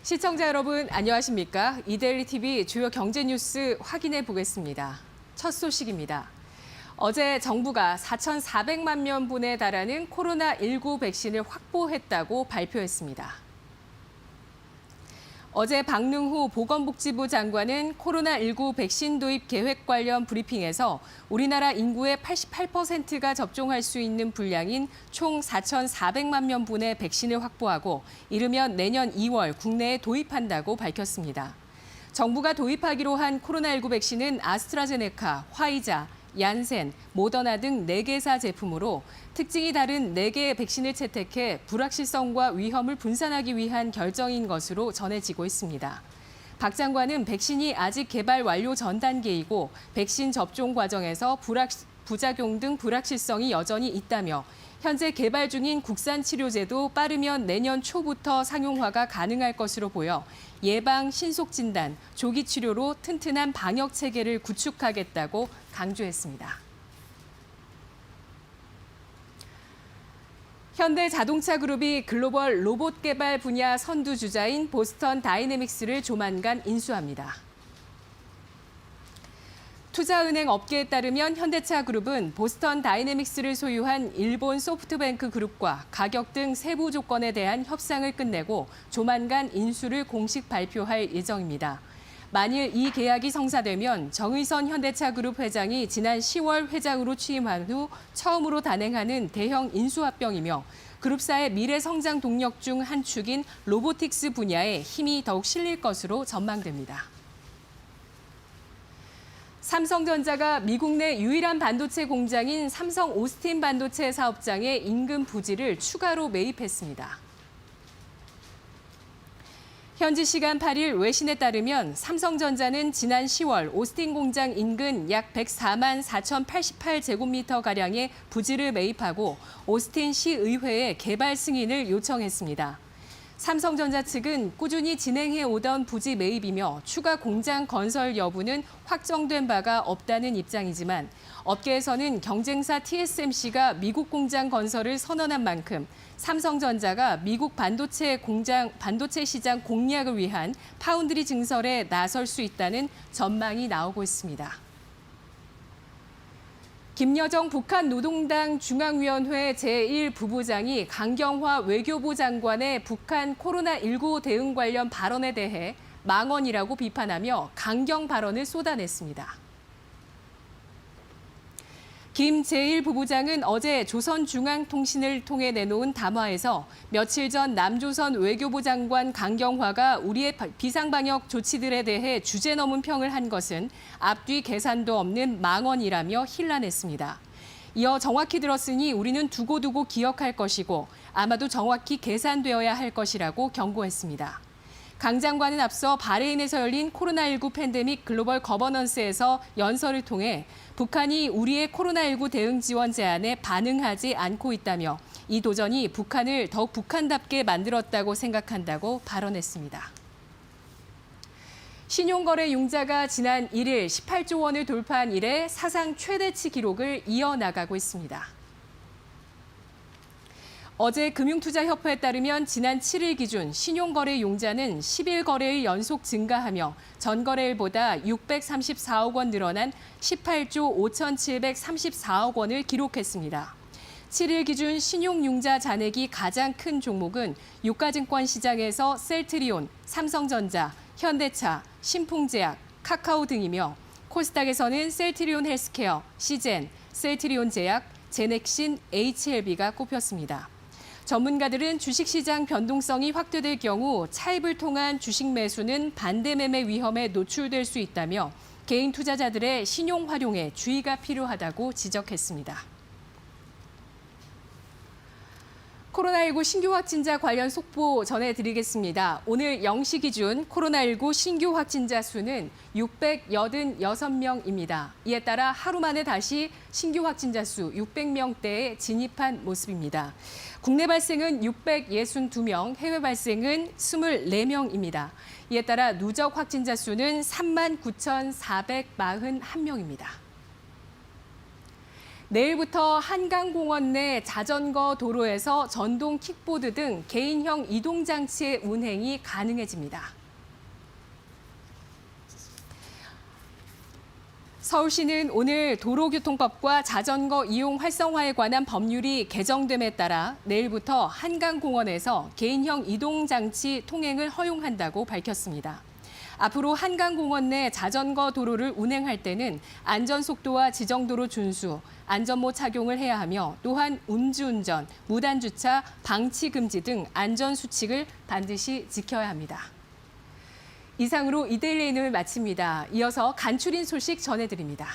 시청자 여러분 안녕하십니까? 이데일리 TV 주요 경제 뉴스 확인해 보겠습니다. 첫 소식입니다. 어제 정부가 4,400만 명분에 달하는 코로나19 백신을 확보했다고 발표했습니다. 어제 박능후 보건복지부 장관은 코로나19 백신 도입 계획 관련 브리핑에서 우리나라 인구의 88%가 접종할 수 있는 분량인 총 4,400만 명분의 백신을 확보하고 이르면 내년 2월 국내에 도입한다고 밝혔습니다. 정부가 도입하기로 한 코로나19 백신은 아스트라제네카, 화이자, 얀센, 모더나 등 4개사 제품으로 특징이 다른 4개의 백신을 채택해 불확실성과 위험을 분산하기 위한 결정인 것으로 전해지고 있습니다. 박 장관은 백신이 아직 개발 완료 전 단계이고 백신 접종 과정에서 부작용 등 불확실성이 여전히 있다며 현재 개발 중인 국산 치료제도 빠르면 내년 초부터 상용화가 가능할 것으로 보여 예방, 신속 진단, 조기 치료로 튼튼한 방역 체계를 구축하겠다고 강조했습니다. 현대자동차그룹이 글로벌 로봇 개발 분야 선두주자인 보스턴 다이내믹스를 조만간 인수합니다. 투자은행 업계에 따르면 현대차그룹은 보스턴 다이내믹스를 소유한 일본 소프트뱅크 그룹과 가격 등 세부 조건에 대한 협상을 끝내고 조만간 인수를 공식 발표할 예정입니다. 만일 이 계약이 성사되면 정의선 현대차그룹 회장이 지난 10월 회장으로 취임한 후 처음으로 단행하는 대형 인수합병이며 그룹사의 미래 성장 동력 중 한 축인 로보틱스 분야에 힘이 더욱 실릴 것으로 전망됩니다. 삼성전자가 미국 내 유일한 반도체 공장인 삼성 오스틴 반도체 사업장에 인근 부지를 추가로 매입했습니다. 현지 시간 8일 외신에 따르면 삼성전자는 지난 10월 오스틴 공장 인근 약 104만 4,088제곱미터가량의 부지를 매입하고 오스틴 시의회에 개발 승인을 요청했습니다. 삼성전자 측은 꾸준히 진행해 오던 부지 매입이며 추가 공장 건설 여부는 확정된 바가 없다는 입장이지만 업계에서는 경쟁사 TSMC가 미국 공장 건설을 선언한 만큼 삼성전자가 미국 반도체 시장 공략을 위한 파운드리 증설에 나설 수 있다는 전망이 나오고 있습니다. 김여정 북한 노동당 중앙위원회 제1부부장이 강경화 외교부 장관의 북한 코로나19 대응 관련 발언에 대해 망언이라고 비판하며 강경 발언을 쏟아냈습니다. 김 제1부부장은 어제 조선중앙통신을 통해 내놓은 담화에서 며칠 전 남조선 외교부 장관 강경화가 우리의 비상방역 조치들에 대해 주제넘은 평을 한 것은 앞뒤 계산도 없는 망언이라며 힐난했습니다. 이어 정확히 들었으니 우리는 두고두고 기억할 것이고 아마도 정확히 계산되어야 할 것이라고 경고했습니다. 강 장관은 앞서 바레인에서 열린 코로나19 팬데믹 글로벌 거버넌스에서 연설을 통해 북한이 우리의 코로나19 대응 지원 제안에 반응하지 않고 있다며 이 도전이 북한을 더욱 북한답게 만들었다고 생각한다고 발언했습니다. 신용거래 융자가 지난 1일 18조 원을 돌파한 이래 사상 최대치 기록을 이어나가고 있습니다. 어제 금융투자협회에 따르면 지난 7일 기준 신용거래 융자는 10일 거래일 연속 증가하며 전거래일보다 634억 원 늘어난 18조 5,734억 원을 기록했습니다. 7일 기준 신용융자 잔액이 가장 큰 종목은 유가증권 시장에서 셀트리온, 삼성전자, 현대차, 신풍제약, 카카오 등이며 코스닥에서는 셀트리온 헬스케어, 시젠, 셀트리온 제약, 제넥신, HLB가 꼽혔습니다. 전문가들은 주식시장 변동성이 확대될 경우 차입을 통한 주식 매수는 반대 매매 위험에 노출될 수 있다며 개인 투자자들의 신용 활용에 주의가 필요하다고 지적했습니다. 코로나19 신규 확진자 관련 속보 전해드리겠습니다. 오늘 0시 기준 코로나19 신규 확진자 수는 686명입니다. 이에 따라 하루 만에 다시 신규 확진자 수 600명대에 진입한 모습입니다. 국내 발생은 662명, 해외 발생은 24명입니다. 이에 따라 누적 확진자 수는 39,441명입니다. 내일부터 한강공원 내 자전거 도로에서 전동 킥보드 등 개인형 이동장치의 운행이 가능해집니다. 서울시는 오늘 도로교통법과 자전거 이용 활성화에 관한 법률이 개정됨에 따라 내일부터 한강공원에서 개인형 이동장치 통행을 허용한다고 밝혔습니다. 앞으로 한강공원 내 자전거 도로를 운행할 때는 안전속도와 지정도로 준수, 안전모 착용을 해야 하며 또한 음주운전, 무단주차, 방치 금지 등 안전수칙을 반드시 지켜야 합니다. 이상으로 이데일리 NO를 마칩니다. 이어서 간추린 소식 전해드립니다.